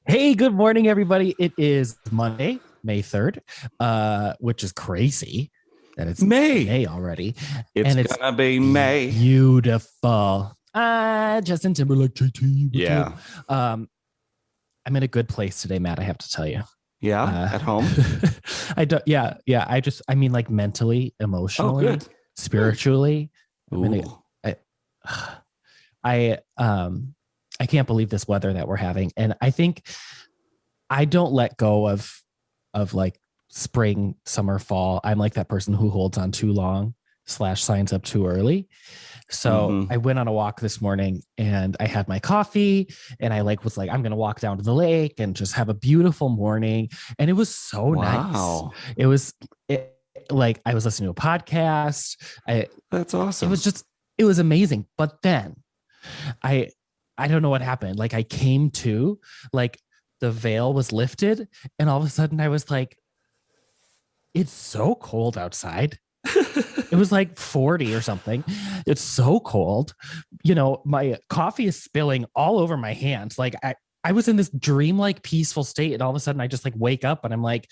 Hey, good morning, everybody. It is Monday, May 3rd, which is crazy that it's May. May already. It's And it's gonna be May. beautiful. Justin Timberlake, JT, what's up? Yeah. Um, I'm in a good place today, Matt, I have to tell you. Yeah. Uh, At home. I don't, yeah. I mean, like mentally, Oh, emotionally, good. Good. spiritually. I'm in Ooh. a, I, I can't believe this weather that we're having. And I think I don't let go of like spring, summer, fall. I'm like that person who holds on too long slash signs up too early. So Mm-hmm. I went on a walk this morning and I had my coffee and I was like, I'm gonna walk down to the lake and just have a beautiful morning. And it was so nice. Wow. It was it, like I was listening to a podcast. I That's it was awesome. just it was amazing. But then I I don't know what happened. Like I came to like the veil was lifted and all of a sudden I was like, it's so cold outside. It was like 40 or something. It's so cold. My coffee is spilling all over my hands. I was in this dreamlike peaceful state and all of a sudden I just like wake up and I'm like,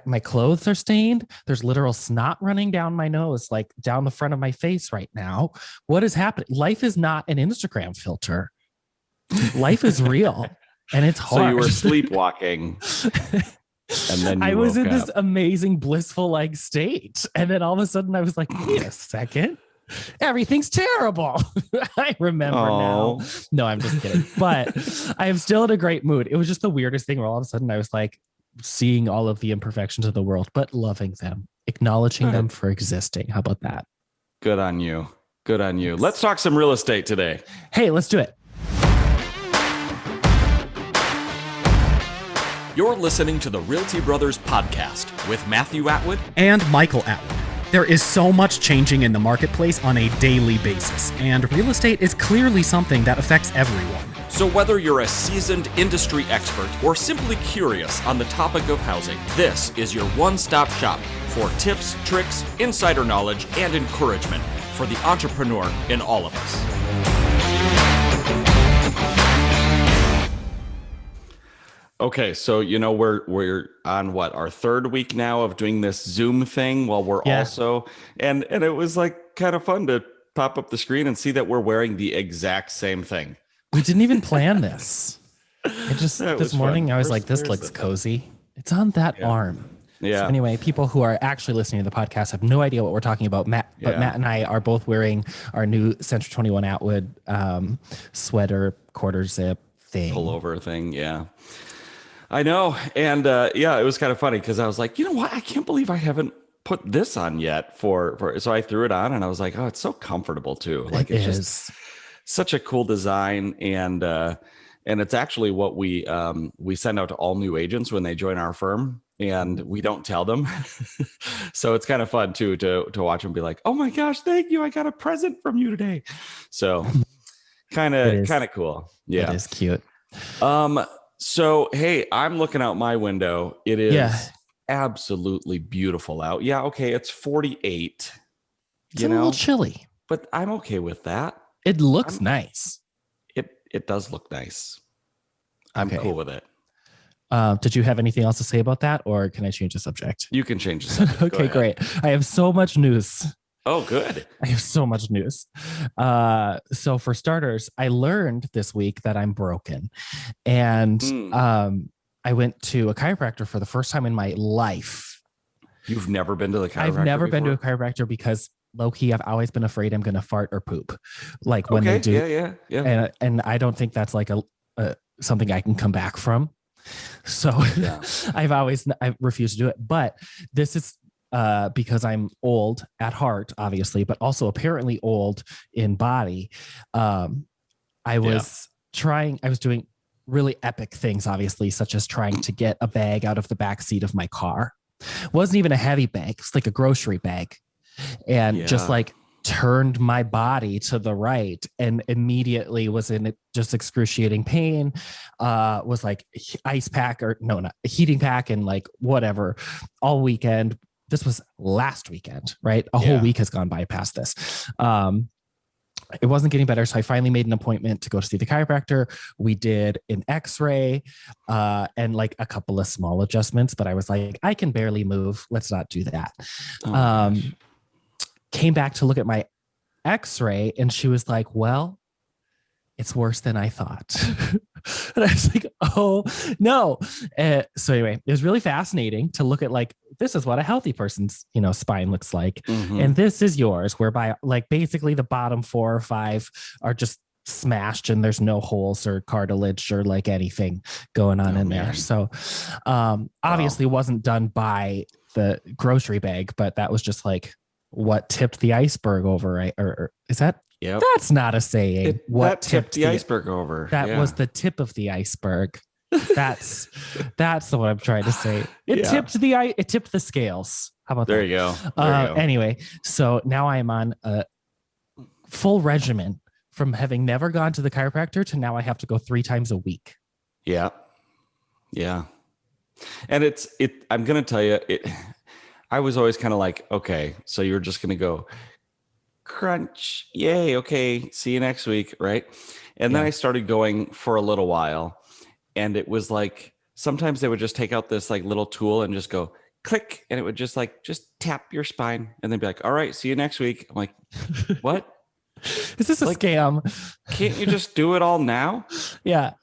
my clothes are stained. There's literal snot running down my nose, like down the front of my face right now. What is happening? Life is not an Instagram filter. Life is real and it's So you hard. were sleepwalking and then I you was woke in this up. amazing, blissful like state. And then all of a sudden I was like, wait a second. Everything's terrible. I remember now. Oh. No, I'm just kidding. But I am still in a great mood. It was just the weirdest thing where all of a sudden I was like seeing all of the imperfections of the world, but loving them, acknowledging them Good. for existing. How about that? Good on you. Good on you. Thanks. Let's talk some real estate today. Hey, let's do it. You're listening to the Realty Brothers podcast with Matthew Atwood and Michael Atwood. There is so much changing in the marketplace on a daily basis, and real estate is clearly something that affects everyone. So whether you're a seasoned industry expert or simply curious on the topic of housing, this is your one-stop shop for tips, tricks, insider knowledge, and encouragement for the entrepreneur in all of us. Okay, so we're on what, our third week now of doing this Zoom thing while we're Yeah. also and it was like kind of fun to pop up the screen and see that we're wearing the exact same thing. We didn't even plan this. That This was morning fun. I was like, this looks cozy. It's on that arm. So Yeah. anyway, people who are actually listening to the podcast have no idea what we're talking about. But Yeah. Matt and I are both wearing our new Century 21 Atwood sweater quarter zip thing. Pullover thing, yeah. I know. And yeah, it was kind of funny because I was like, you know what? I can't believe I haven't put this on yet for so I threw it on and I was like, oh, it's so comfortable too. Like it's just such a cool design and it's actually what we send out to all new agents when they join our firm and we don't tell them. So it's kind of fun too to watch them be like, oh my gosh, thank you. I got a present from you today. So kind of cool. Yeah. It is cute. So, hey, I'm looking out my window. It is Yeah. absolutely beautiful out. Yeah, okay, it's 48, It's a little chilly. but I'm okay with that. It looks nice. It does look nice. I'm Okay. cool with it. Did you have anything else to say about that, or can I change the subject? You can change the subject. Okay, great. I have so much news. Oh, good. I have so much news. So for starters, I learned this week that I'm broken. And I went to a chiropractor for the first time in my life. You've never been to the chiropractor I've never before? been to a chiropractor because low-key, I've always been afraid I'm going to fart or poop. Like when they do. Yeah. And I don't think that's like a something I can come back from. So Yeah. I refuse to do it. But this is because I'm old at heart, obviously, but also apparently old in body. I was doing really epic things, obviously, such as trying to get a bag out of the back seat of my car. Wasn't even a heavy bag. It's like a grocery bag. And just like turned my body to the right and immediately was in just excruciating pain, was like ice pack or no, not a heating pack and like whatever all weekend. This was last weekend, right? A whole week has gone by past this. it wasn't getting better. So I finally made an appointment to go to see the chiropractor. We did an x-ray and like a couple of small adjustments, but I was like, I can barely move. Let's not do that. Came back to look at my x-ray and she was like, well, it's worse than I thought. And I was like, oh no. So anyway, it was really fascinating to look at like, this is what a healthy person's, spine looks like. And this is yours, whereby like basically the bottom 4 or 5 are just smashed and there's no holes or cartilage or like anything going on in there. So obviously wasn't done by the grocery bag, but that was just like what tipped the iceberg over, right? Or is that? Yep. That's not a saying. What tipped the iceberg over? That was the tip of the iceberg. That's what I'm trying to say. It tipped the scales. How about there that? You go. There you go. Anyway, so now I'm on a full regimen from having never gone to the chiropractor to now I have to go 3 times a week. Yeah. Yeah. And I'm going to tell you, I was always kind of like, okay, so you're just going to go crunch. Yay. Okay. See you next week. Right. And then I started going for a little while and it was like, sometimes they would just take out this like little tool and just go click. And it would just tap your spine and then be like, all right, see you next week. I'm like, what? Is this a scam? Can't you just do it all now? Yeah.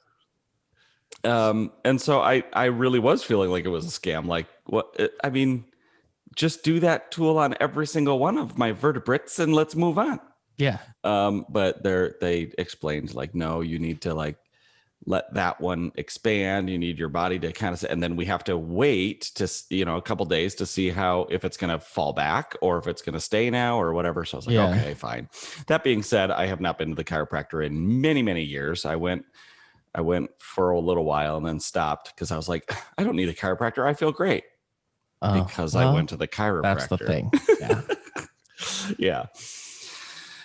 And so I really was feeling like it was a scam. Like just do that tool on every single one of my vertebrates and let's move on. Yeah. But they explained like, no, you need to like let that one expand. You need your body to kind of, and then we have to wait to, a couple days to see if it's going to fall back or if it's going to stay now or whatever. So I was like, okay, fine. That being said, I have not been to the chiropractor in many, many years. I went for a little while and then stopped because I was like, I don't need a chiropractor. I feel great. Because I went to the chiropractor. That's the thing. Yeah. Yeah.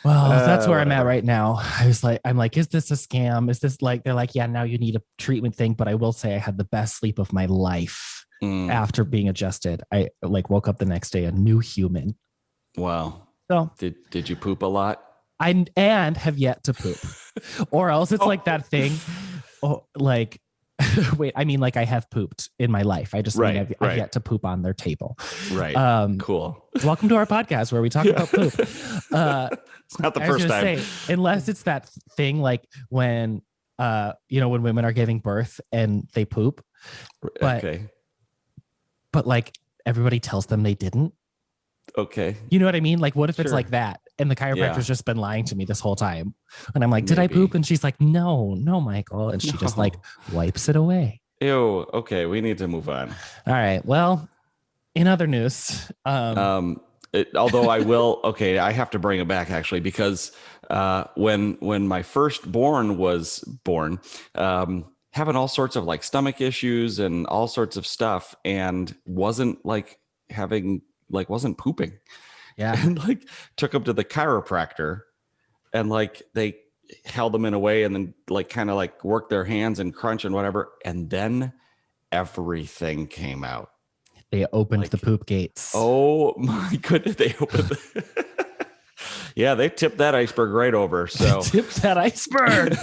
Well, that's where I'm at right now. I'm like, is this a scam? Is this like, they're like, yeah, now you need a treatment thing. But I will say I had the best sleep of my life after being adjusted. I like woke up the next day, a new human. Wow. So did you poop a lot? And have yet to poop or else it's like that thing. Oh, like, wait, I mean, like I have pooped in my life. I just mean I've yet to poop on their table. Right. Cool. Welcome to our podcast where we talk about poop. It's not the first time. Unless it's that thing like when, when women are giving birth and they poop. But like everybody tells them they didn't. Okay. You know what I mean? Like, what if it's like that? And the chiropractor's just been lying to me this whole time. And I'm like, did I poop? And she's like, no, Michael. And she just like wipes it away. Ew. Okay. We need to move on. All right. Well, in other news, although I will, I have to bring it back actually, because when my firstborn was born, having all sorts of like stomach issues and all sorts of stuff and wasn't pooping. Yeah. And like took him to the chiropractor and like they held him in a way and then like kind of like worked their hands and crunch and whatever. And then everything came out. They opened the poop gates. Oh my goodness. They opened yeah, they tipped that iceberg right over. So tipped that iceberg.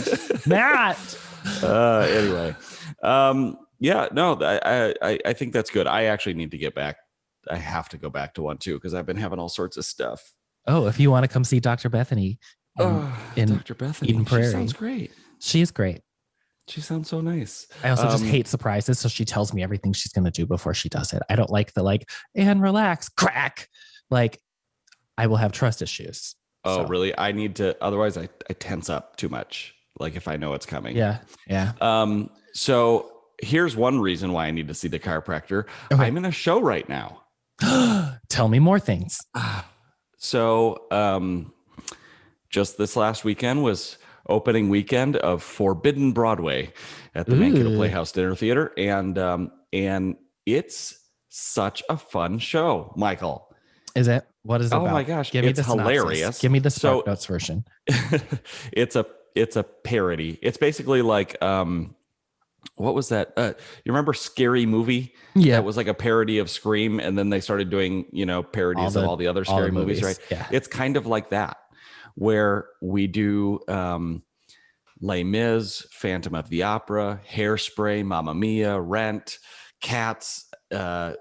Matt. Anyway. Yeah, no, I think that's good. I actually need to get back. I have to go back to one too because I've been having all sorts of stuff. Oh, if you want to come see Dr. Bethany in Dr. Bethany, Eden Prairie. She sounds great. She is great. She sounds so nice. I also just hate surprises, so she tells me everything she's going to do before she does it. I don't like the and relax, crack. Like I will have trust issues. Oh, really? I need to. Otherwise, I tense up too much. Like if I know it's coming. Yeah. So here's one reason why I need to see the chiropractor. Okay. I'm in a show right now. Tell me more things. So, just this last weekend was opening weekend of Forbidden Broadway at the Mankato Playhouse Dinner Theater. And it's such a fun show, Michael. Is it? What is it about? Oh my gosh. Give me it's the hilarious. Give me the Spark Notes version. It's a parody. It's basically like, what was that? You remember Scary Movie? Yeah. It was like a parody of Scream. And then they started doing, parodies of all the other scary movies, right? Yeah. It's kind of like that, where we do Les Mis, Phantom of the Opera, Hairspray, Mamma Mia, Rent, Cats,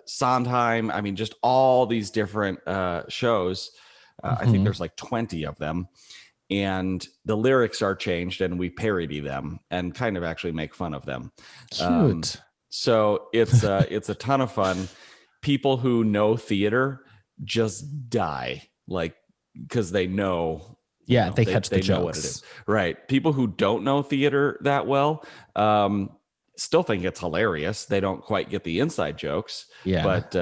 Sondheim. I mean, just all these different shows. I think there's like 20 of them. And the lyrics are changed and we parody them and kind of actually make fun of them. Cute. So it's a ton of fun. People who know theater just die, like, because they know. Yeah, they catch the know what it is. Right. People who don't know theater that well still think it's hilarious. They don't quite get the inside jokes. Yeah. But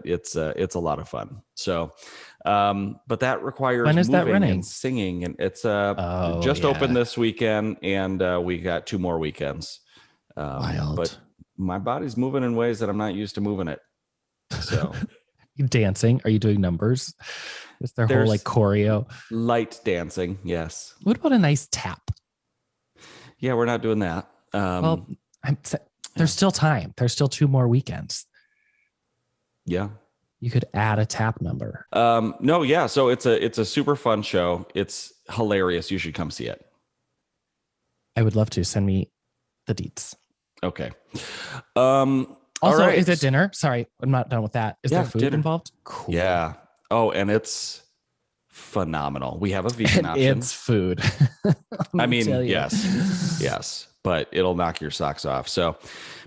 it's a lot of fun. So but that requires when is that moving running? And singing, and it's just opened this weekend, and we got 2 more weekends. Wild. But my body's moving in ways that I'm not used to moving it. So you dancing? Are you doing numbers? Is there whole like choreo? Light dancing, yes. What about a nice tap? Yeah, we're not doing that. Well, there's still time. There's still 2 more weekends. Yeah. You could add a tap number. No, yeah. So it's a super fun show. It's hilarious. You should come see it. I would love to. Send me the deets. Okay. Also, is it dinner? Sorry, I'm not done with that. Is there food dinner involved? Cool. Yeah. Oh, and it's phenomenal. We have a vegan option. It's food. I mean, yes, but it'll knock your socks off. So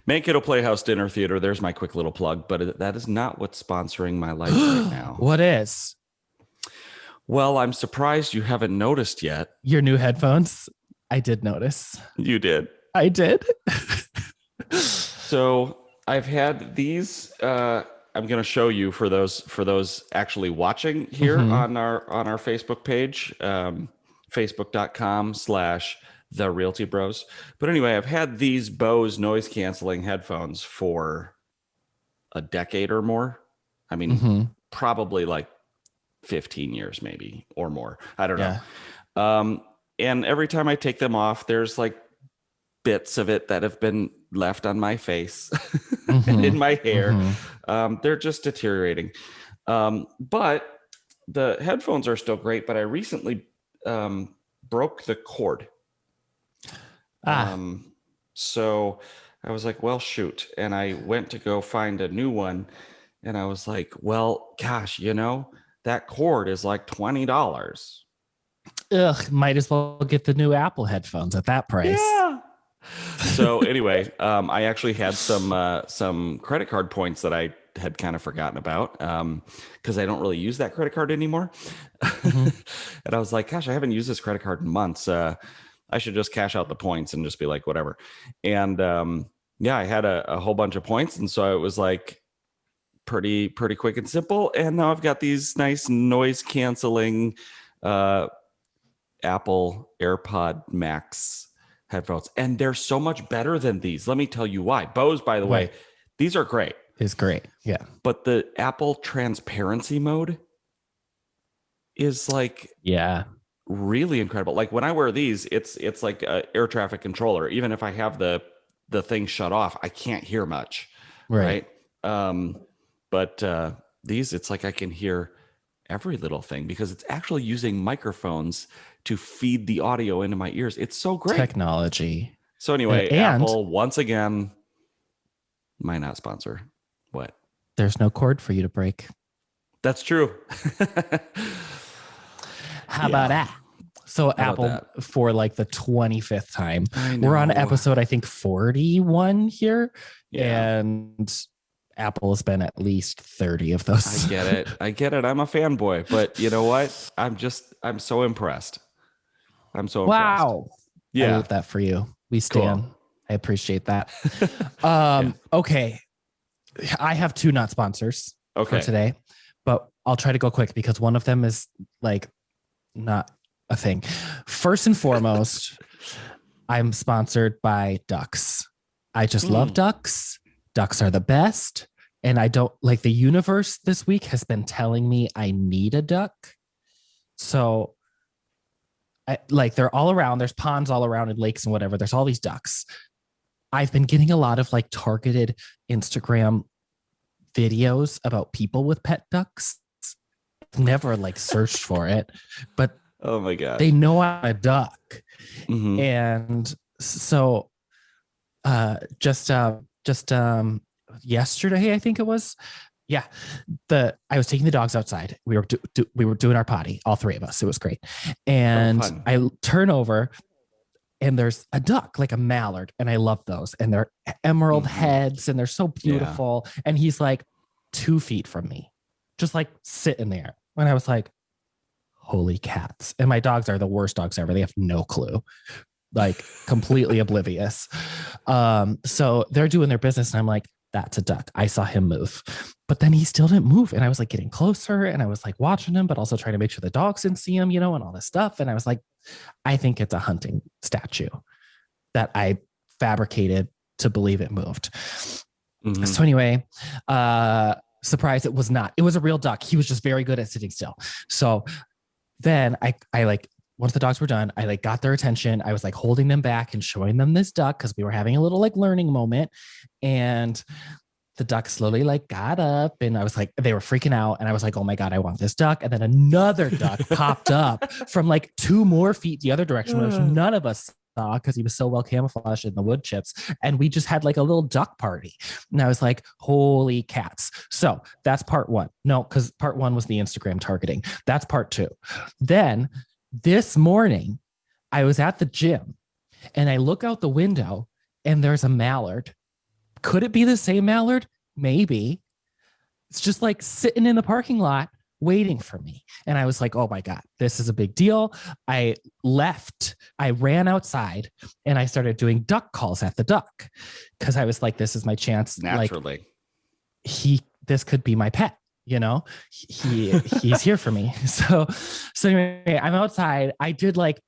Mankato Playhouse Dinner Theater, there's my quick little plug, but that is not what's sponsoring my life right now. What is? Well, I'm surprised you haven't noticed yet. Your new headphones? I did notice. You did. I did. So I've had these. I'm going to show you for those actually watching here on our Facebook page, facebook.com/The Realty Bros. But anyway, I've had these Bose noise canceling headphones for a decade or more. I mean, probably like 15 years, maybe, or more. I don't know. And every time I take them off, there's like bits of it that have been left on my face and in my hair. They're just deteriorating. But the headphones are still great, but I recently broke the cord. So I was like, well, shoot. And I went to go find a new one. And I was like, well, gosh, that cord is like $20. Ugh, might as well get the new Apple headphones at that price. Yeah. So anyway, I actually had some credit card points that I had kind of forgotten about because I don't really use that credit card anymore. And I was like, gosh, I haven't used this credit card in months. I should just cash out the points and just be like, whatever. And I had a whole bunch of points. And so it was like pretty quick and simple. And now I've got these nice noise canceling Apple AirPod Max headphones, and they're so much better than these. Let me tell you why. Bose, by the way, these are great. It's great. Yeah. But the Apple transparency mode is like really incredible. Like when I wear these, it's like an air traffic controller. Even if I have the thing shut off, I can't hear much. Right. But these, it's like I can hear every little thing because it's actually using microphones to feed the audio into my ears. It's so great. Technology. So anyway, Apple, once again, might not sponsor. What? There's no cord for you to break. That's true. How about that? So Apple, for like the 25th time, we're on episode, I think 41 here. Yeah. And Apple has been at least 30 of those. I get it. I'm a fanboy, but you know what? I'm so impressed. Wow. Yeah. I love that for you. We stand. Cool. I appreciate that. Okay. I have 2 not sponsors for today, but I'll try to go quick because one of them is like not a thing. First and foremost, I'm sponsored by ducks. I just love ducks. Ducks are the best. And I don't like the universe this week has been telling me I need a duck. So they're all around. There's ponds all around and lakes and whatever. There's all these ducks. I've been getting a lot of like targeted Instagram videos about people with pet ducks. I've never like searched for it, but Oh my gosh. They know I'm a duck. Mhm. And so just yesterday, I think it was. Yeah. I was taking the dogs outside. We were doing our potty, all three of us. It was great. And fun. I turn over and there's a duck, like a mallard, and I love those. And they're emerald heads and they're so beautiful. And he's like 2 feet from me, just like sitting there. And I was like, holy cats. And my dogs are the worst dogs ever. They have no clue, like completely oblivious. So they're doing their business and I'm like, that's a duck. I saw him move, but then he still didn't move. And I was like getting closer and I was like watching him, but also trying to make sure the dogs didn't see him, and all this stuff. And I was like, I think it's a hunting statue that I fabricated to believe it moved. So anyway, surprise, it was not. It was a real duck. He was just very good at sitting still. So then I like, once the dogs were done, I like got their attention. I was like holding them back and showing them this duck because we were having a little like learning moment. And the duck slowly like got up and I was like, they were freaking out. And I was like, oh my God, I want this duck. And then another duck popped up from like 2 more feet the other direction, which none of us saw because he was so well camouflaged in the wood chips. And we just had like a little duck party. And I was like, holy cats. So that's part 1. No, because part 1 was the Instagram targeting. That's part 2. Then this morning, I was at the gym and I look out the window and there's a mallard. Could it be the same mallard? Maybe. It's just like sitting in the parking lot waiting for me. And I was like, oh my God, this is a big deal. I left. I ran outside and I started doing duck calls at the duck because I was like, this is my chance. Naturally. Like, this could be my pet. He's here for me. So anyway, I'm outside. I did like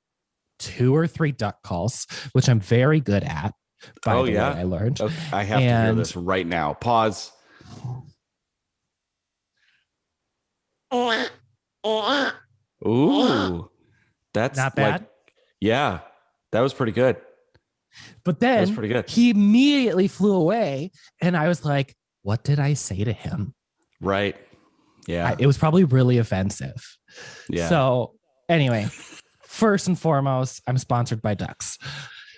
2 or 3 duck calls, which I'm very good at. By the way, I learned. Okay. I have to hear this right now. Pause. Ooh, that's not bad. Yeah, that was pretty good. But then that was pretty good. He immediately flew away, and I was like, "What did I say to him?" Right. Yeah. It was probably really offensive. Yeah. So anyway, first and foremost, I'm sponsored by ducks.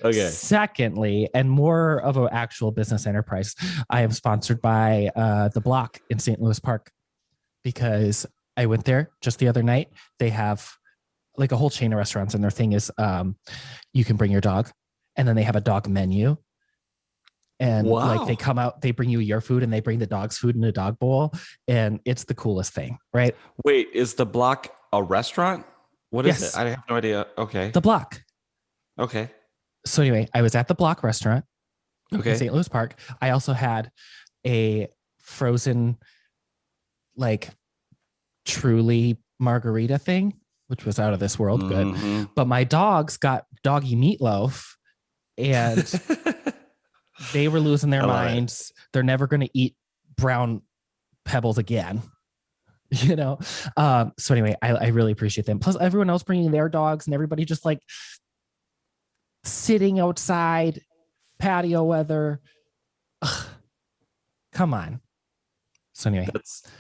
Okay. Secondly, and more of an actual business enterprise, I am sponsored by The Block in St. Louis Park because I went there just the other night. They have like a whole chain of restaurants and their thing is you can bring your dog and then they have a dog menu. And like they come out, they bring you your food and they bring the dog's food in a dog bowl. And it's the coolest thing, right? Wait, is The Block a restaurant? What is it? I have no idea. Okay. The Block. Okay. So anyway, I was at the Block restaurant in St. Louis Park. I also had a frozen, like truly margarita thing, which was out of this world good. But my dogs got doggy meatloaf and they were losing their minds. They're never going to eat brown pebbles again. So anyway, I really appreciate them. Plus everyone else bringing their dogs and everybody just like sitting outside, patio weather. Ugh, come on. So anyway,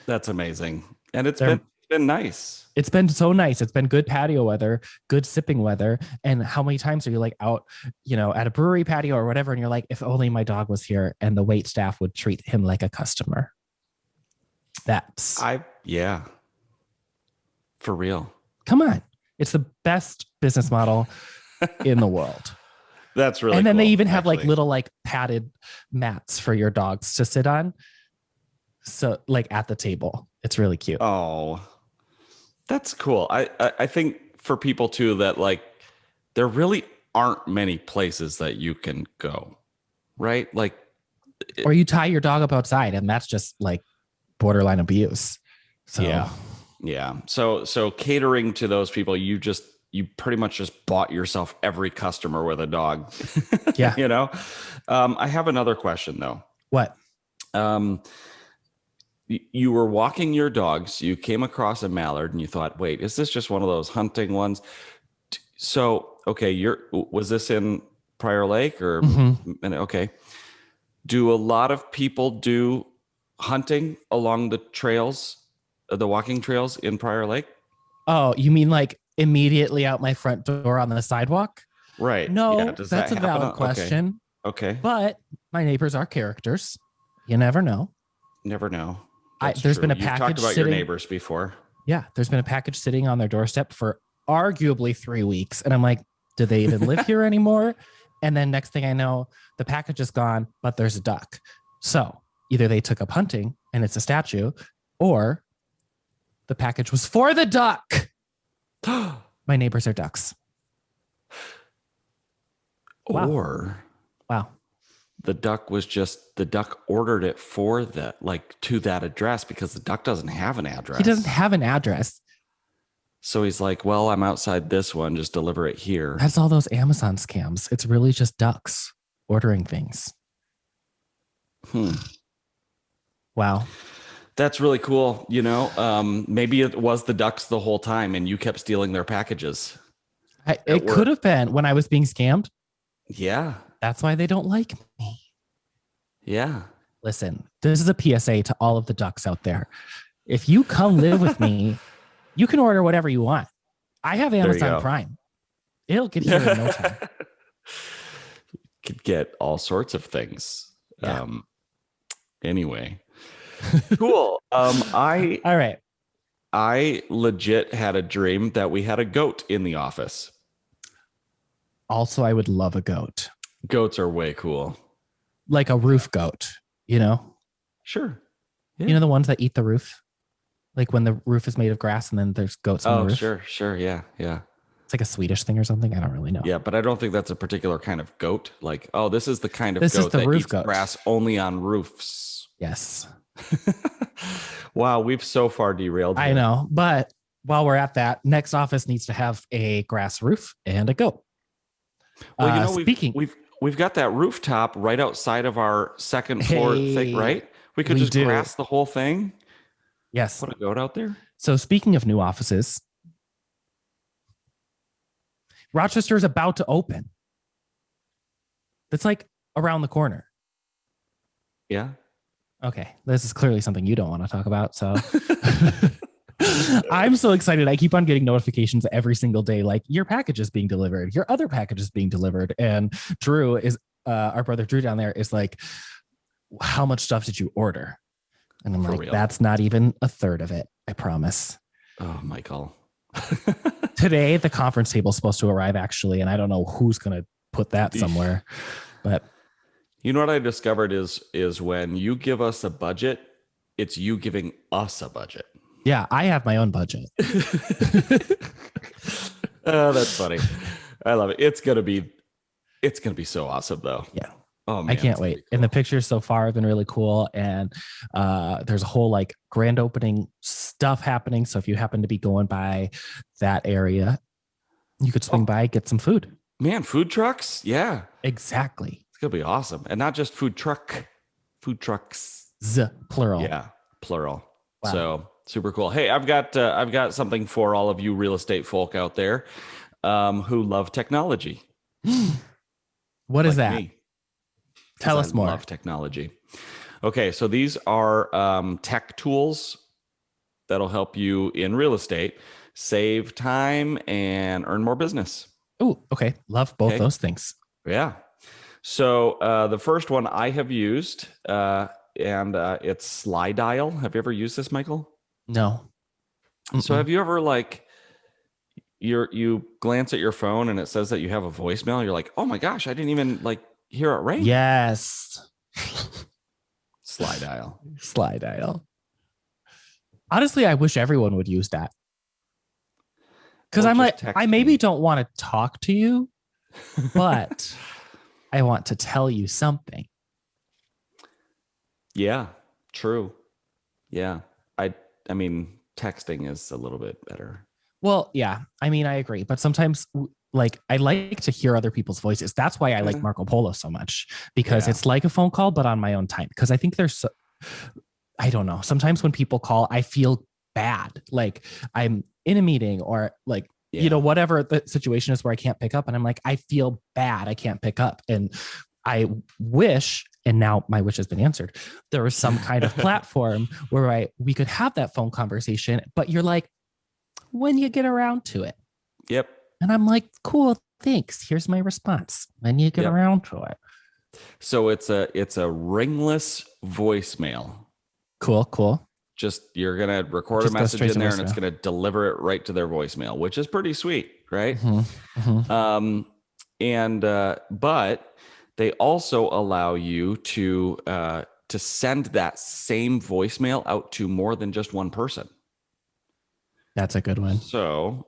that's amazing. And it's been nice. It's been so nice. It's been good patio weather, good sipping weather. And how many times are you like out, at a brewery patio or whatever, and you're like, if only my dog was here and the wait staff would treat him like a customer. For real. Come on. It's the best business model in the world. That's really cool. And then they even have actually. like little like padded mats for your dogs to sit on. So like at the table, it's really cute. Oh, that's cool. I think for people too, that like, there really aren't many places that you can go, right? Like, or you tie your dog up outside and that's just like borderline abuse. So yeah. So catering to those people, you pretty much just bought yourself every customer with a dog. Yeah. I have another question though. What? You were walking your dogs, you came across a mallard and you thought, wait, is this just one of those hunting ones? So, okay, was this in Prior Lake or, okay. Do a lot of people do hunting along the trails, the walking trails in Prior Lake? Oh, you mean like immediately out my front door on the sidewalk? Right. No, Yeah. Does that's that a happen? valid question. Okay. But my neighbors are characters. You never know. Never know. That's There's true. been a You've package talked about sitting, your neighbors before. Yeah, there's been a package sitting on their doorstep for arguably 3 weeks. And I'm like, do they even live here anymore? And then next thing I know, the package is gone, but there's a duck. So either they took up hunting and it's a statue, or the package was for the duck. My neighbors are ducks. Wow. Or Wow. the duck ordered it for to that address, because the duck doesn't have an address. He doesn't have an address. So he's like, well, I'm outside this one. Just deliver it here. That's all those Amazon scams. It's really just ducks ordering things. Wow. That's really cool. Maybe it was the ducks the whole time and you kept stealing their packages. It could have been when I was being scammed. Yeah. That's why they don't like me. Yeah. Listen, this is a PSA to all of the ducks out there. If you come live with me, you can order whatever you want. I have Amazon Prime. It'll get here in no time. Could get all sorts of things. Yeah. Anyway. Cool. All right. I legit had a dream that we had a goat in the office. Also, I would love a goat. Goats are way cool. Like a roof goat, Sure. Yeah. You know the ones that eat the roof? Like when the roof is made of grass and then there's goats on the roof? Sure. Yeah. It's like a Swedish thing or something. I don't really know. Yeah, but I don't think that's a particular kind of goat. Like, this is the kind of This goat is the that roof eats goat. grass only on roofs. Yes. Wow, we've so far derailed here. I know. But while we're at that, next office needs to have a grass roof and a goat. Well, speaking, we've got that rooftop right outside of our second floor thing, right? We could just grass the whole thing. Yes. Put a goat out there. So speaking of new offices, Rochester is about to open. It's like around the corner. Yeah. Okay. This is clearly something you don't want to talk about. So I'm so excited. I keep on getting notifications every single day, like your package is being delivered, your other package is being delivered. And Drew is, our brother Drew down there is like, how much stuff did you order? And I'm like, that's not even a third of it. I promise. Oh, Michael. Today, the conference table is supposed to arrive actually. And I don't know who's going to put that somewhere, but you know what I discovered is when you give us a budget, it's you giving us a budget. Yeah, I have my own budget. Oh, that's funny. I love it. It's gonna be so awesome though. Yeah. Oh man, I can't wait. Cool. And the pictures so far have been really cool. And there's a whole like grand opening stuff happening. So if you happen to be going by that area, you could swing by, get some food. Man, food trucks? Yeah. Exactly. It's gonna be awesome. And not just food trucks. Plural. Yeah, plural. Wow. So super cool. Hey, I've got something for all of you real estate folk out there who love technology. What is that? Me. Tell us more. I love technology. Okay, so these are tech tools that'll help you in real estate save time and earn more business. Oh, okay. Love both those things. Yeah. So the first one I have used, and it's Slide Dial. Have you ever used this, Michael? No. Mm-mm. So have you ever you glance at your phone and it says that you have a voicemail? You're like, oh my gosh, I didn't even hear it ring. Yes. Slide Dial. Slide Dial. Honestly, I wish everyone would use that. Because I'm like, I maybe don't want to talk to you, but I want to tell you something. Yeah, true. Yeah. I mean, texting is a little bit better. Well, yeah. I mean, I agree. But sometimes I like to hear other people's voices. That's why I like Marco Polo so much, because it's like a phone call, but on my own time. Because I think I don't know. Sometimes when people call, I feel bad. Like I'm in a meeting or whatever the situation is where I can't pick up. And I'm like, I feel bad. I can't pick up. And I wish, and now my wish has been answered, there was some kind of platform where we could have that phone conversation, but you're like, when you get around to it. Yep. And I'm like, cool, thanks. Here's my response. When you get Yep. around to it. So it's a ringless voicemail. Cool. Just you're gonna record a Just go message straight in to there, and it's voicemail. gonna deliver it right to their voicemail, which is pretty sweet, right? Mhm. But they also allow you to send that same voicemail out to more than just one person. That's a good one. So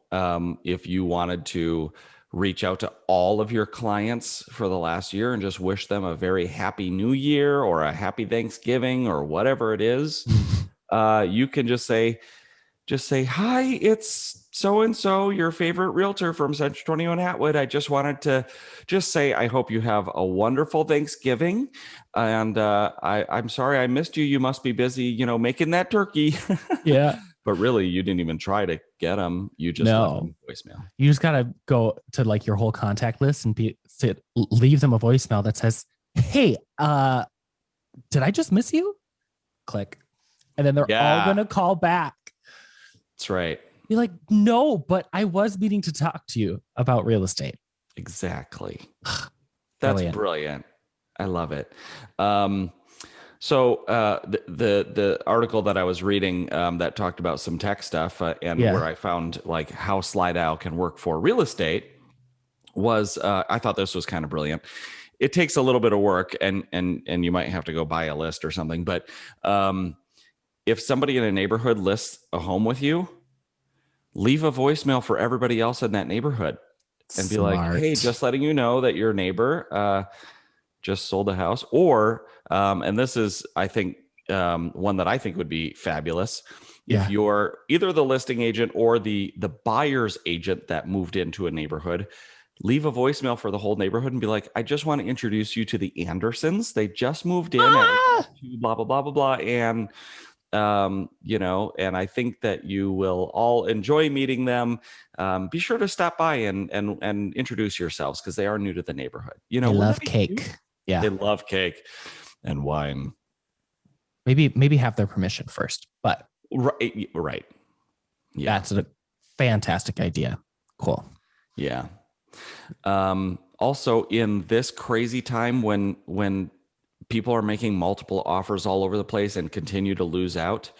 if you wanted to reach out to all of your clients for the last year and just wish them a very happy new year or a happy Thanksgiving or whatever it is, you can just say, hi, it's so-and-so, your favorite realtor from Century 21 Atwood. I just wanted to just say, I hope you have a wonderful Thanksgiving. And I'm sorry I missed you. You must be busy, making that turkey. Yeah. But really, you didn't even try to get them. You just left them a voicemail. You just got to go to like your whole contact list and leave them a voicemail that says, hey, did I just miss you? Click. And then they're all going to call back. That's right. Be like, no, but I was meaning to talk to you about real estate. Exactly. That's brilliant. I love it. So the article that I was reading that talked about some tech stuff where I found like how Slide Owl can work for real estate was I thought this was kind of brilliant. It takes a little bit of work and you might have to go buy a list or something. But if somebody in a neighborhood lists a home with you, leave a voicemail for everybody else in that neighborhood and be like, hey, just letting you know that your neighbor just sold a house. Or, and this is, I think, one that I think would be fabulous. If you're either the listing agent or the buyer's agent that moved into a neighborhood, leave a voicemail for the whole neighborhood and be like, I just want to introduce you to the Andersons. They just moved in at blah, blah, blah, blah, blah. And, and I think that you will all enjoy meeting them. Be sure to stop by and introduce yourselves because they are new to the neighborhood. They love cake. Cute? Yeah. They love cake and wine. Maybe have their permission first, but right. Yeah. That's a fantastic idea. Cool. Yeah. Also in this crazy time when people are making multiple offers all over the place and continue to lose out,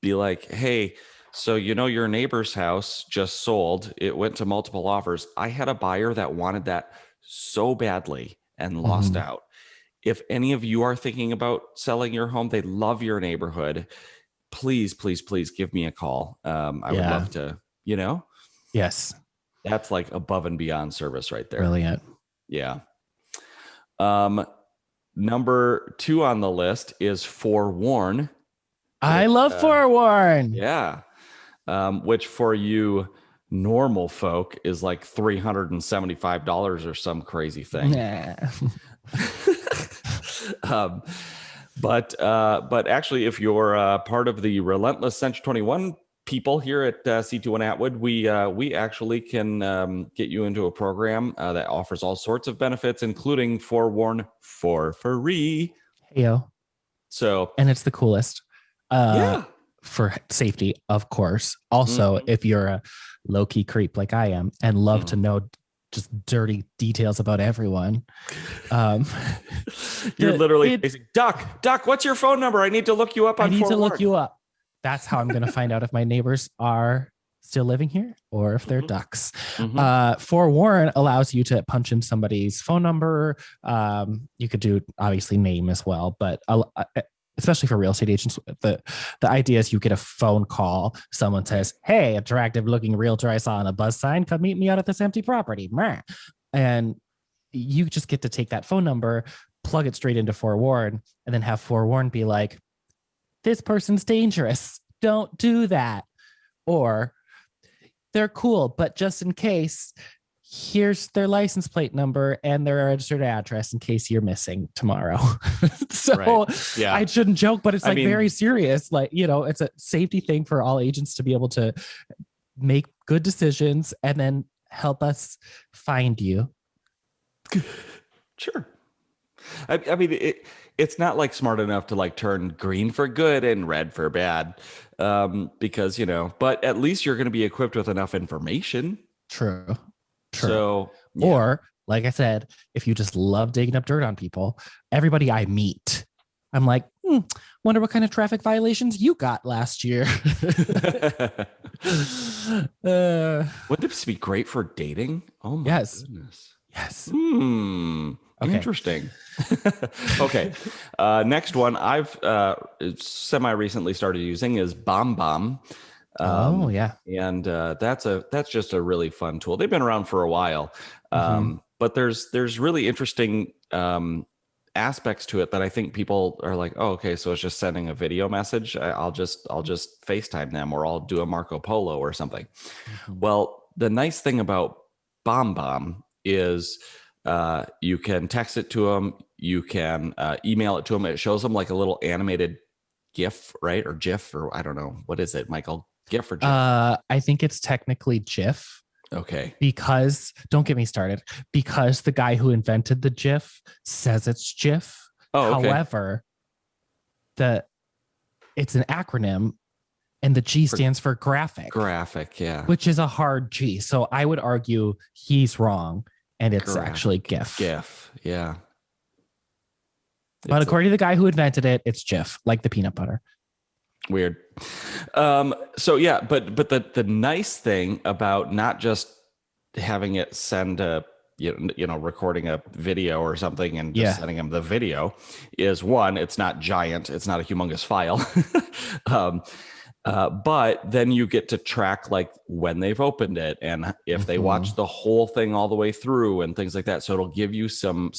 be like, hey, so your neighbor's house just sold. It went to multiple offers. I had a buyer that wanted that so badly and lost out. If any of you are thinking about selling your home, they love your neighborhood, please give me a call. I would love to, Yes. That's like above and beyond service right there. Brilliant. Yeah. Number 2 on the list is Forewarn. I love Forewarn. Yeah. Which for you normal folk is like $375 or some crazy thing. But actually, if you're part of the relentless Century 21 people here at C21 Atwood, we actually can get you into a program that offers all sorts of benefits, including Forewarn for free. Heyo. So, and it's the coolest. For safety, of course. Also, if you're a low-key creep like I am and love to know just dirty details about everyone, you're literally basic, Duck, what's your phone number? I need to look you up on Forewarn. To look you up. That's how I'm going to find out if my neighbors are still living here or if they're ducks. Forewarn allows you to punch in somebody's phone number. You could do obviously name as well, but especially for real estate agents, the idea is you get a phone call. Someone says, hey, attractive looking realtor I saw on a buzz sign. Come meet me out at this empty property. And you just get to take that phone number, plug it straight into Forewarn, and then have Forewarn be like, this person's dangerous. Don't do that. Or they're cool, but just in case, here's their license plate number and their registered address in case you're missing tomorrow. So I shouldn't joke, but it's very serious. Like, it's a safety thing for all agents to be able to make good decisions and then help us find you. Sure. I mean, it's not like smart enough to like turn green for good and red for bad, because but at least you're going to be equipped with enough information. True. So, yeah. Or, like I said, if you just love digging up dirt on people, everybody I meet, I'm like, wonder what kind of traffic violations you got last year. Wouldn't this be great for dating? Oh my goodness. Yes. Okay. Interesting. Okay. Next one I've semi-recently started using is BombBomb. And that's just a really fun tool. They've been around for a while, but there's really interesting aspects to it that I think people are like, oh, okay, so it's just sending a video message. I'll just FaceTime them, or I'll do a Marco Polo or something. Well, the nice thing about BombBomb is you can text it to them, you can email it to them. It shows them like a little animated GIF, right? Or GIF, or I don't know. What is it, Michael? GIF or GIF? I think it's technically GIF. Okay. Because, don't get me started, because the guy who invented the GIF says it's GIF. Oh, okay. However, it's an acronym, and the G stands for graphic. Graphic, yeah. Which is a hard G. So I would argue he's wrong, and it's actually GIF. GIF, yeah. But according to the guy who invented it, it's GIF, like the peanut butter. Weird. So yeah, but the nice thing about not just having it send a recording a video or something and just sending them the video is, one, it's not giant, it's not a humongous file. But then you get to track like when they've opened it and if they watch the whole thing all the way through and things like that. So it'll give you some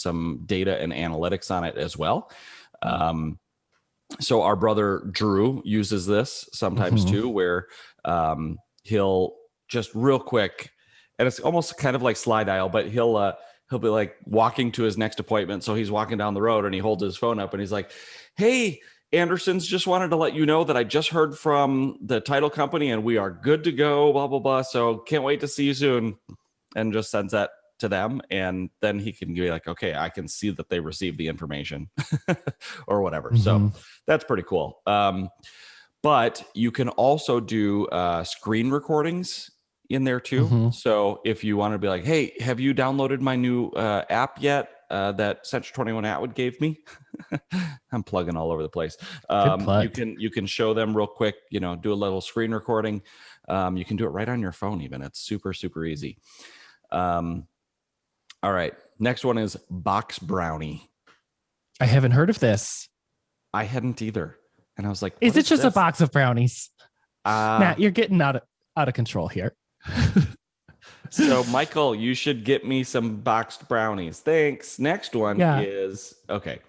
data and analytics on it as well. So our brother Drew uses this sometimes too, where he'll just real quick, and it's almost kind of like slide dial, but he'll be like walking to his next appointment. So he's walking down the road and he holds his phone up and he's like, "Hey, Anderson's, just wanted to let you know that I just heard from the title company and we are good to go, blah, blah, blah. So can't wait to see you soon." And just sends that to them. And then he can be like, okay, I can see that they received the information or whatever. So that's pretty cool. But you can also do screen recordings in there too. So if you want to be like, hey, have you downloaded my new app yet that Century 21 Atwood gave me? I'm plugging all over the place. You can show them real quick, do a little screen recording. You can do it right on your phone even. It's super, super easy. All right. Next one is Box Brownie. I haven't heard of this. I hadn't either. And I was like, is it just a box of brownies? Matt, you're getting out of control here. So Michael, you should get me some boxed brownies. Thanks. Next one is, okay.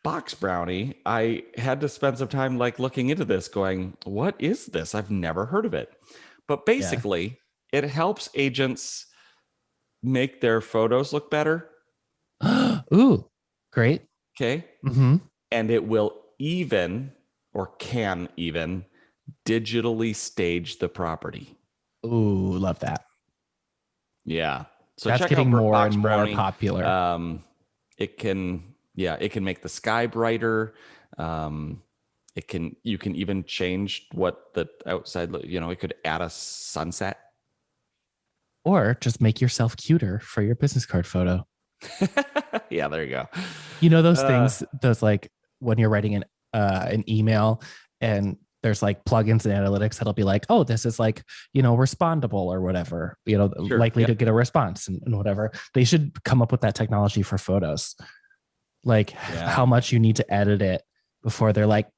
Box brownie. I had to spend some time like looking into this going, what is this? I've never heard of it. But basically it helps agents make their photos look better. Ooh, great. Okay. And it will can digitally stage the property. Ooh, love that. Yeah. So that's check getting out more Box and Brownie. more popular. It can make the sky brighter. You can even change what the outside, it could add a sunset. Or just make yourself cuter for your business card photo. Yeah, there you go. Those things, those like when you're writing an email and there's like plugins and analytics that'll be like, oh, this is like, respondable or whatever, likely to get a response and whatever. They should come up with that technology for photos. Like how much you need to edit it before they're like,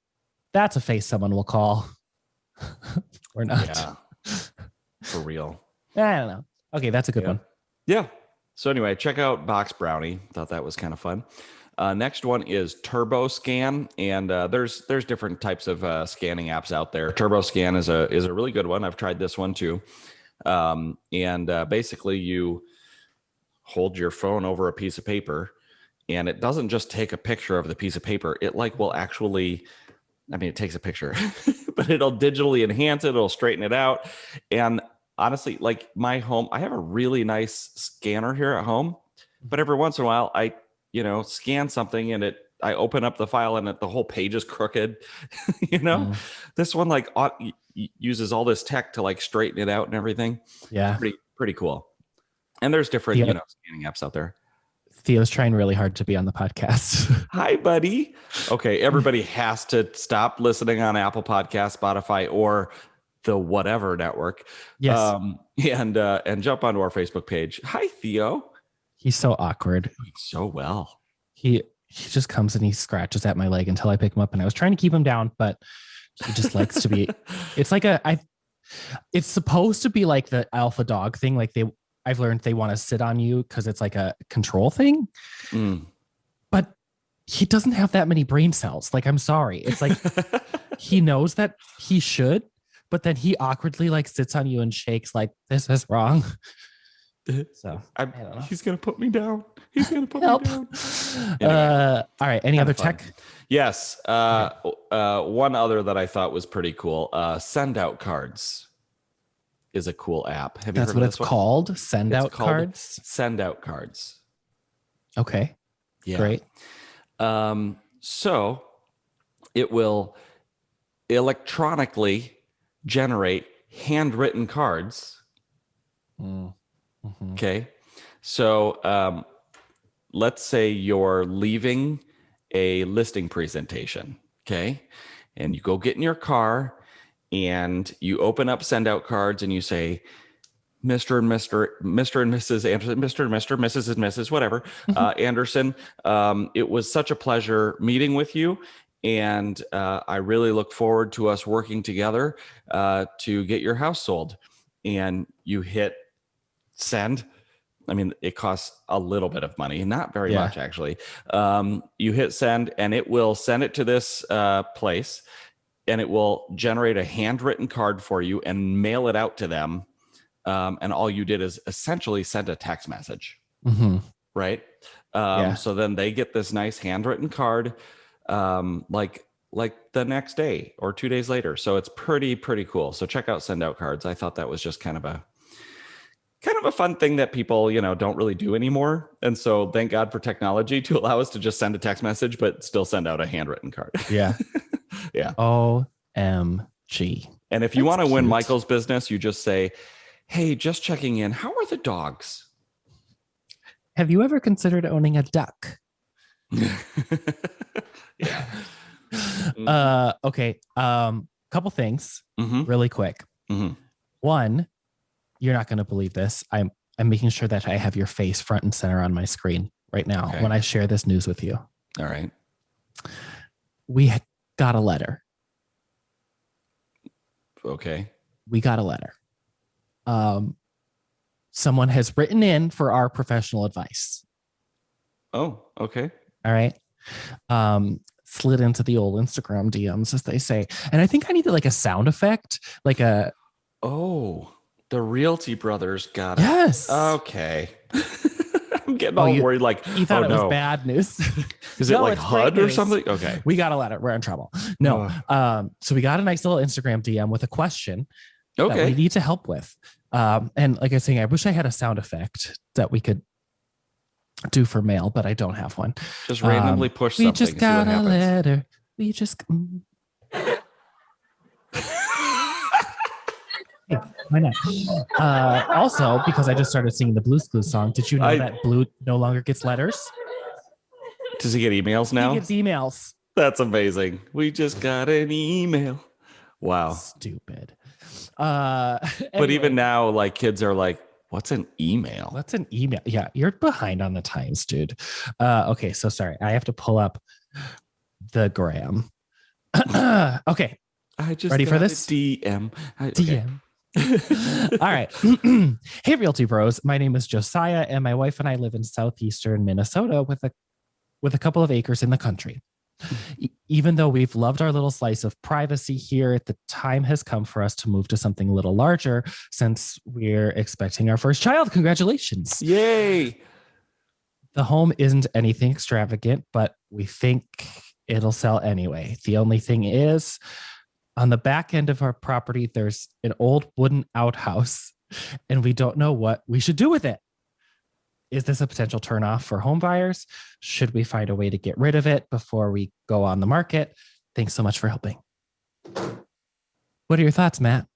that's a face someone will call. Or not. Yeah. For real. I don't know. Okay, that's a good one. Yeah. So anyway, check out Box Brownie. Thought that was kind of fun. Next one is Turbo Scan, and there's different types of scanning apps out there. Turbo Scan is a really good one. I've tried this one too. Basically, you hold your phone over a piece of paper, and it doesn't just take a picture of the piece of paper. It will actually, it takes a picture, but it'll digitally enhance it. It'll straighten it out, and honestly, like my home, I have a really nice scanner here at home, but every once in a while I scan something and I open up the file and the whole page is crooked. This one uses all this tech to straighten it out and everything. Yeah. It's pretty cool. And there's different, scanning apps out there. Theo's trying really hard to be on the podcast. Hi, buddy. Okay, everybody has to stop listening on Apple Podcasts, Spotify, or the whatever network. Yes. And jump onto our Facebook page. Hi, Theo. He's so awkward. So well. He just comes and he scratches at my leg until I pick him up. And I was trying to keep him down, but he just likes to be. It's like it's supposed to be like the alpha dog thing. Like I've learned they want to sit on you because it's like a control thing. But he doesn't have that many brain cells. Like, I'm sorry. It's like he knows that he should, but then he awkwardly sits on you and shakes like, this is wrong. So he's gonna put me down. He's gonna put me down. Anyway, all right. Any other tech? Yes. One other that I thought was pretty cool. Send Out Cards is a cool app. Have you That's heard what of it's called? Send Out Cards? Send Out Cards. Okay. Yeah. Great. So it will electronically generate handwritten cards. Mm-hmm. Okay. So let's say you're leaving a listing presentation. Okay. And you go get in your car and you open up Send Out Cards and you say, Mr. and Mrs. Anderson, Mr. and Mrs. and Mrs. whatever, Anderson, it was such a pleasure meeting with you. And I really look forward to us working together to get your house sold. And you hit send. I mean, it costs a little bit of money, not very much actually. You hit send and it will send it to this place and it will generate a handwritten card for you and mail it out to them. And all you did is essentially send a text message, right? So then they get this nice handwritten card, like the next day or 2 days later. So it's pretty cool. So check out Send Out Cards. I thought that was just kind of a fun thing that people, don't really do anymore. And so thank God for technology to allow us to just send a text message, but still send out a handwritten card. Yeah. Yeah. OMG. And if you want to win Michael's business, you just say, hey, just checking in. How are the dogs? Have you ever considered owning a duck? Yeah. Okay. Couple things really quick. One, you're not going to believe this. I'm making sure that I have your face front and center on my screen right now when I share this news with you. All right. We got a letter. Okay. We got a letter. Someone has written in for our professional advice. Oh, okay. All right. Slid into the old Instagram DMs, as they say. And I think I needed a sound effect, Oh, the Realty Brothers got it. Yes. Okay. I'm getting all worried. You thought it was bad news. Is it HUD or something? Okay. We got a letter. We're in trouble. No. So we got a nice little Instagram DM with a question that we need to help with. And like I was saying, I wish I had a sound effect that we could do for mail, but I don't have one. Just randomly push something. We just got a letter. We just... Yeah, why not? Also, because I just started singing the Blue's Clues song, did you know that Blue no longer gets letters? Does he get emails now? He gets emails. That's amazing. We just got an email. Wow. Stupid. Anyway. But even now, kids are like, what's an email? What's an email? Yeah, you're behind on the times, dude. Okay, so sorry. I have to pull up the gram. Okay. I just ready for this? DM. DM. All right. Hey, Realty Bros. My name is Josiah, and my wife and I live in southeastern Minnesota with a couple of acres in the country. Even though we've loved our little slice of privacy here, the time has come for us to move to something a little larger since we're expecting our first child. Congratulations. Yay. The home isn't anything extravagant, but we think it'll sell anyway. The only thing is, on the back end of our property, there's an old wooden outhouse, and we don't know what we should do with it. is this a potential turnoff for home buyers? Should we find a way to get rid of it before we go on the market? Thanks so much for helping. What are your thoughts, Matt?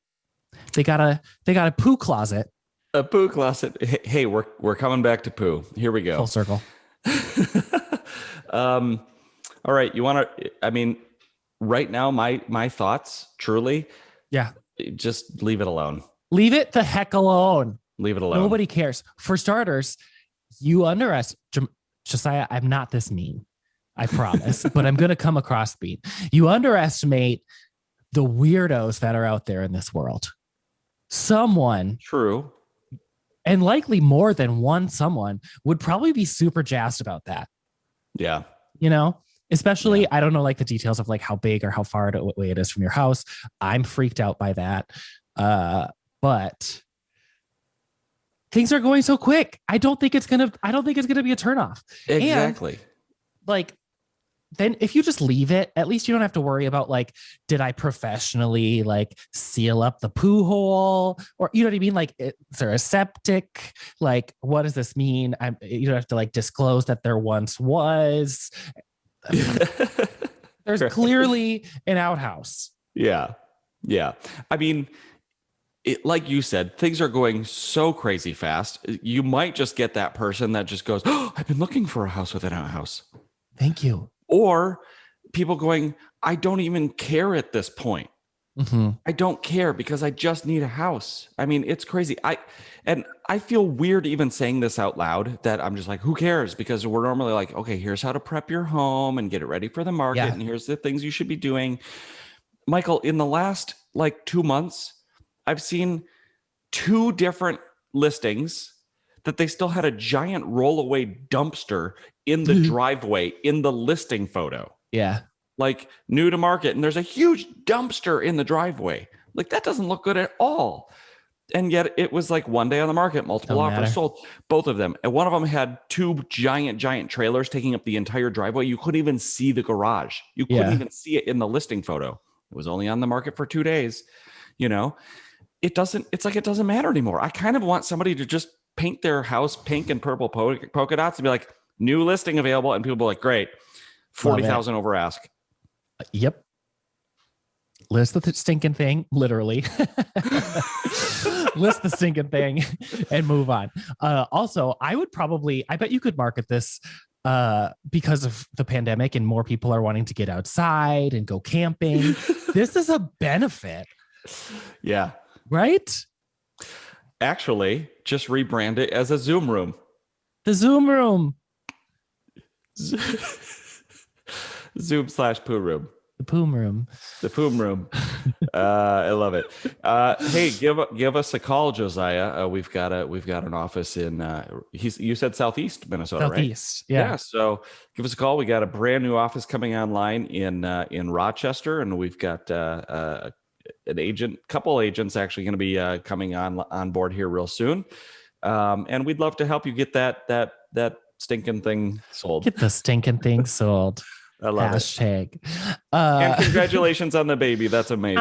They got a poo closet. A poo closet. Hey, we're coming back to poo. Here we go. Full circle. All right. You want to, I mean, right now, my thoughts, truly. Yeah. Just leave it alone. Leave it the heck alone. Leave it alone. Nobody cares. For starters, you underestimate, Josiah, I'm not this mean. I promise, but I'm going to come across mean. You underestimate the weirdos that are out there in this world. Someone. True. And likely more than one someone would probably be super jazzed about that. Yeah. You know, especially, I don't know, like the details of like how big or how far away it is from your house. I'm freaked out by that. But things are going so quick. I don't think it's going to be a turnoff. Exactly. And, like, then if you just leave it, at least you don't have to worry about like, did I professionally like seal up the poo hole? Or, you know what I mean? Like, is there a septic? Like, what does this mean? You don't have to like disclose that there once was. I mean, there's clearly an outhouse. Yeah. Yeah. I mean, like you said, things are going so crazy fast. You might just get that person that just goes, "Oh, I've been looking for a house with an outhouse." Thank you. Or people going, "I don't even care at this point. Mm-hmm. I don't care because I just need a house." I mean, it's crazy. I feel weird even saying this out loud, that I'm just like, who cares? Because we're normally like, okay, here's how to prep your home and get it ready for the market. Yeah. And here's the things you should be doing. Michael, in the last like 2 months, I've seen 2 different listings that they still had a giant rollaway dumpster in the driveway in the listing photo. Yeah. Like new to market. And there's a huge dumpster in the driveway. Like that doesn't look good at all. And yet it was like one day on the market, multiple offers sold, both of them. And one of them had 2 giant trailers taking up the entire driveway. You couldn't even see the garage. You couldn't even see it in the listing photo. It was only on the market for 2 days. You know, it's like, it doesn't matter anymore. I kind of want somebody to just paint their house pink and purple polka dots and be like, new listing available. And people be like, great, 40,000 over ask. Yep. List the stinking thing, literally. List the stinking thing and move on. Also, I bet you could market this because of the pandemic and more people are wanting to get outside and go camping. This is a benefit. Yeah. Right? Actually, just rebrand it as a Zoom room. The Zoom room. Zoom/poo room. The poom room. The poom room. I love it. Hey, give us a call, Josiah. We've got an office in you said Southeast Minnesota, Southeast, right? yeah. So give us a call. We got a brand new office coming online in Rochester, and we've got couple agents actually going to be coming on board here real soon. And we'd love to help you get that stinking thing sold. Get the stinking thing sold. I love Hashtag. And congratulations on the baby. That's amazing.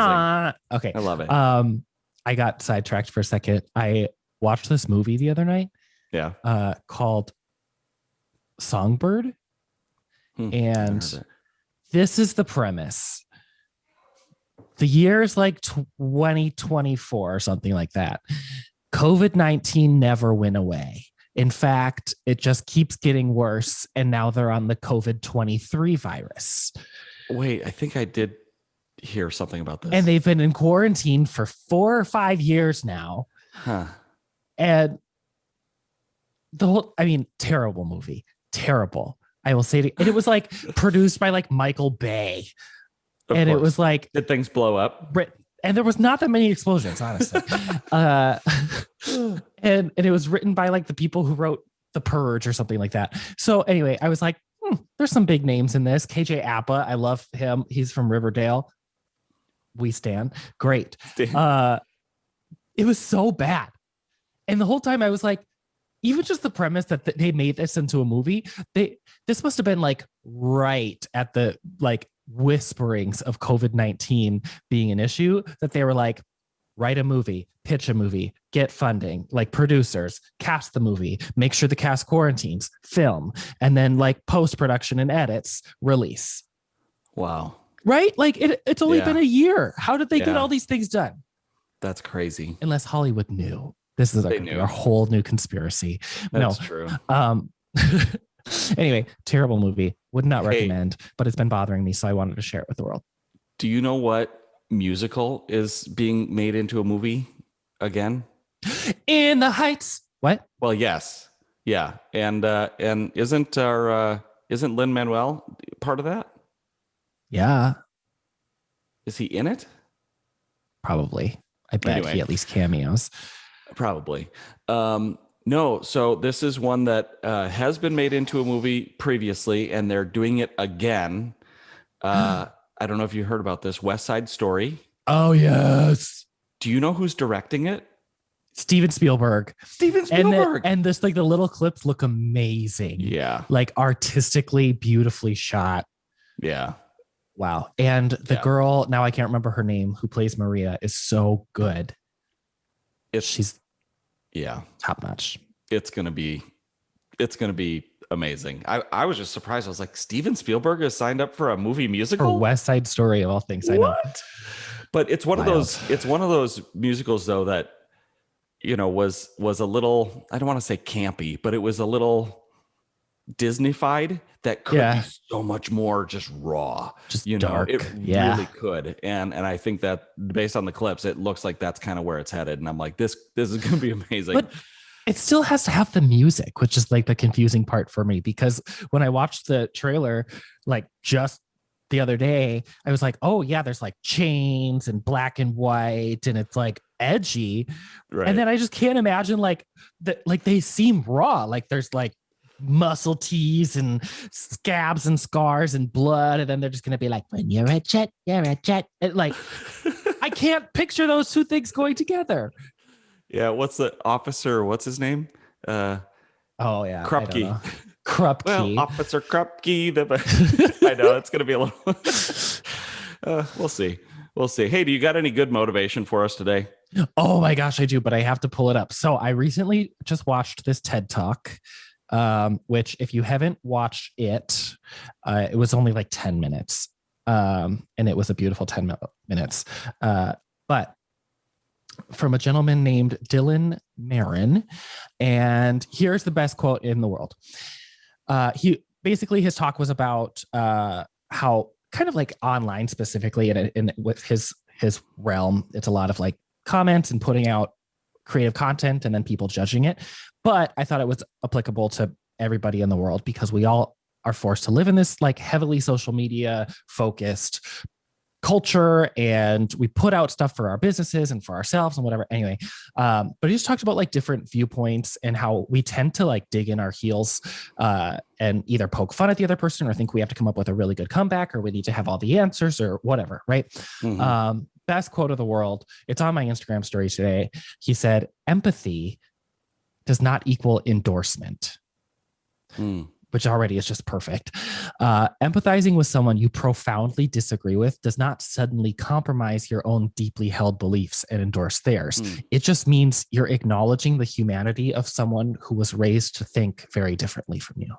Okay. I love it. I got sidetracked for a second. I watched this movie the other night. Yeah. Called Songbird. And this is the premise. The year is like 2024 or something like that. COVID-19 never went away. In fact, it just keeps getting worse. And now they're on the COVID-23 virus. Wait, I think I did hear something about this. And they've been in quarantine for 4 or 5 years now. Huh. And terrible movie. Terrible. I will say it. And it was like produced by like Michael Bay. Of and course. It was like, did things blow up? And there was not that many explosions, honestly. And it was written by like the people who wrote The Purge or something like that. So anyway, I was like, there's some big names in this. KJ Apa, I love him. He's from Riverdale. We stand. Great. It was so bad. And the whole time I was like, even just the premise that they made this into a movie, this must have been like right at the like whisperings of COVID-19 being an issue, that they were like, write a movie, pitch a movie, get funding, like producers, cast the movie, make sure the cast quarantines, film, and then like post-production and edits, release. Wow. Right? Like it's only Yeah. been a year. How did they get Yeah. all these things done? That's crazy. Unless Hollywood knew. This is a whole new conspiracy. That's true. Anyway, terrible movie. Would not recommend, but it's been bothering me, so I wanted to share it with the world. Do you know what musical is being made into a movie again? In the Heights. What? Well, yes. Yeah. And isn't Lin-Manuel part of that? Yeah. Is he in it? Probably. I bet he at least cameos. Probably. No, so this is one that has been made into a movie previously, and they're doing it again. I don't know if you heard about this. West Side Story. Oh, yes. Do you know who's directing it? Steven Spielberg. Spielberg. And this, like, the little clips look amazing. Yeah. Like artistically, beautifully shot. Yeah. Wow. And the girl, now I can't remember her name, who plays Maria, is so good. She's top notch. It's gonna be amazing. I was just surprised. I was like, Steven Spielberg has signed up for a movie musical? For West Side Story, of all things. I know. But it's one of those musicals though that, you know, was a little, I don't want to say campy, but it was a little Disney-fied that could be so much more just raw. Just Know, dark. it really could. And I think that based on the clips, it looks like that's kind of where it's headed. And I'm like, this is gonna be amazing. But it still has to have the music, which is like the confusing part for me, because when I watched the trailer, like just the other day, I was like, oh yeah, there's like chains and black and white and it's like edgy. Right. And then I just can't imagine like they seem raw. Like there's like muscle tees and scabs and scars and blood. And then they're just going to be like, when you're a jet, you're a jet. And like, I can't picture those two things going together. Yeah, what's the officer? What's his name? Krupke. Krupke. Well, Officer Krupke. I know it's gonna be a little. We'll see. We'll see. Hey, do you got any good motivation for us today? Oh my gosh, I do, but I have to pull it up. So I recently just watched this TED Talk, which if you haven't watched it, it was only like 10 minutes, and it was a beautiful 10 minutes. But from a gentleman named Dylan Marin. And here's the best quote in the world. His talk was about how kind of like online specifically and with his realm, it's a lot of like comments and putting out creative content and then people judging it. But I thought it was applicable to everybody in the world because we all are forced to live in this like heavily social media focused culture, and we put out stuff for our businesses and for ourselves and whatever. Anyway, but he just talked about like different viewpoints and how we tend to like dig in our heels and either poke fun at the other person or think we have to come up with a really good comeback or we need to have all the answers or whatever, right? Mm-hmm. Best quote of the world. It's on my Instagram story today. He said, "Empathy does not equal endorsement." Which already is just perfect. Empathizing with someone you profoundly disagree with does not suddenly compromise your own deeply held beliefs and endorse theirs. It just means you're acknowledging the humanity of someone who was raised to think very differently from you.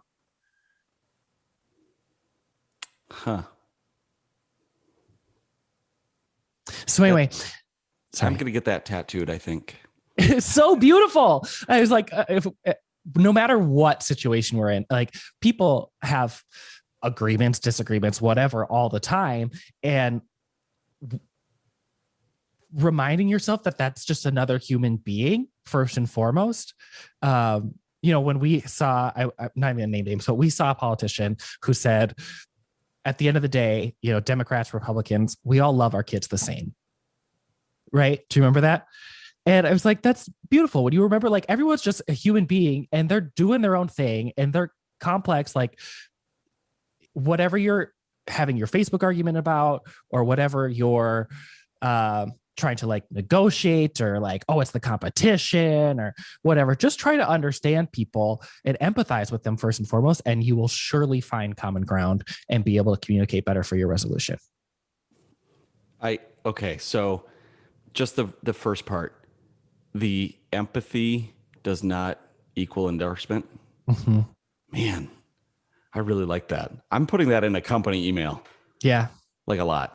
Huh. So anyway, I'm going to get that tattooed, I think. It's so beautiful. I was like, no matter what situation we're in, like people have agreements, disagreements, whatever, all the time. And reminding yourself that that's just another human being, first and foremost. When we saw, I'm not even gonna name names, but we saw a politician who said, at the end of the day, Democrats, Republicans, we all love our kids the same. Right? Do you remember that? And I was like, that's beautiful. When you remember, like, everyone's just a human being and they're doing their own thing and they're complex, like whatever you're having your Facebook argument about or whatever you're trying to like negotiate or like, oh, it's the competition or whatever. Just try to understand people and empathize with them first and foremost, and you will surely find common ground and be able to communicate better for your resolution. So just the first part. The empathy does not equal endorsement. Mm-hmm. Man, I really like that. I'm putting that in a company email. Yeah. Like a lot.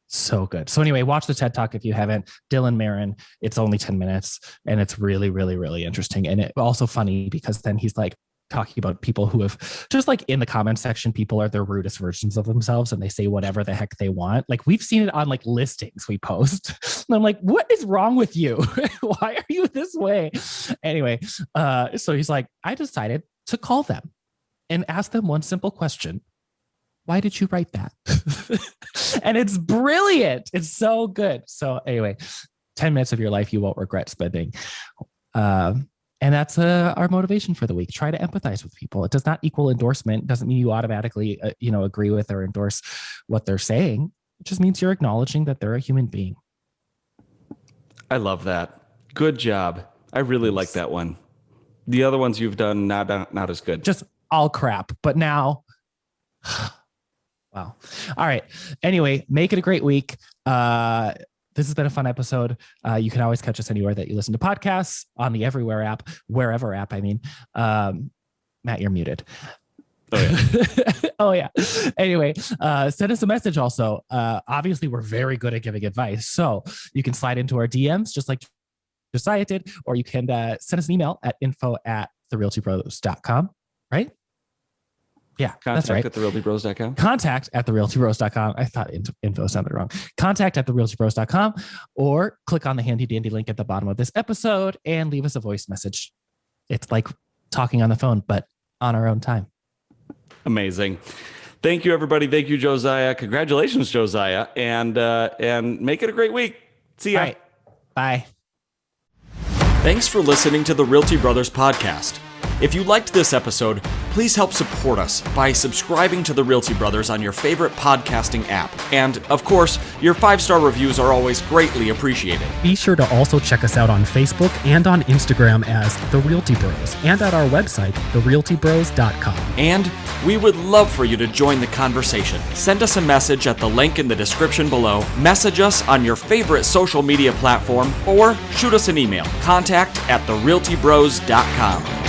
So good. So anyway, watch the TED Talk if you haven't. Dylan Marin. It's only 10 minutes and it's really, really, really interesting. And it also funny because then he's like talking about people who have just like in the comment section, people are their rudest versions of themselves and they say whatever the heck they want. Like we've seen it on like listings we post. And I'm like, what is wrong with you? Why are you this way? Anyway, so he's like, I decided to call them and ask them one simple question. Why did you write that? And it's brilliant. It's so good. So anyway, 10 minutes of your life you won't regret spending. And that's our motivation for the week. Try to empathize with people. It does not equal endorsement. It doesn't mean you automatically, agree with or endorse what they're saying. It just means you're acknowledging that they're a human being. I love that. Good job. I really like that one. The other ones you've done, not as good. Just all crap. But now, wow. All right. Anyway, make it a great week. This has been a fun episode. You can always catch us anywhere that you listen to podcasts, on the Everywhere app, wherever app, I mean. Matt, you're muted. Oh, yeah. Oh, yeah. Anyway, send us a message also. Obviously, we're very good at giving advice. So you can slide into our DMs just like Josiah did, or you can send us an email at info@therealtybros.com, right? Yeah, that's right. Contact at therealtybros.com. Contact at therealtybros.com. I thought info sounded wrong. Contact at therealtybros.com or click on the handy dandy link at the bottom of this episode and leave us a voice message. It's like talking on the phone, but on our own time. Amazing. Thank you, everybody. Thank you, Josiah. Congratulations, Josiah. And make it a great week. See ya. All right. Bye. Thanks for listening to the Realty Brothers podcast. If you liked this episode, please help support us by subscribing to the Realty Brothers on your favorite podcasting app. And, of course, your 5-star reviews are always greatly appreciated. Be sure to also check us out on Facebook and on Instagram as The Realty Bros and at our website, therealtybros.com. And we would love for you to join the conversation. Send us a message at the link in the description below, message us on your favorite social media platform, or shoot us an email, contact@therealtybros.com.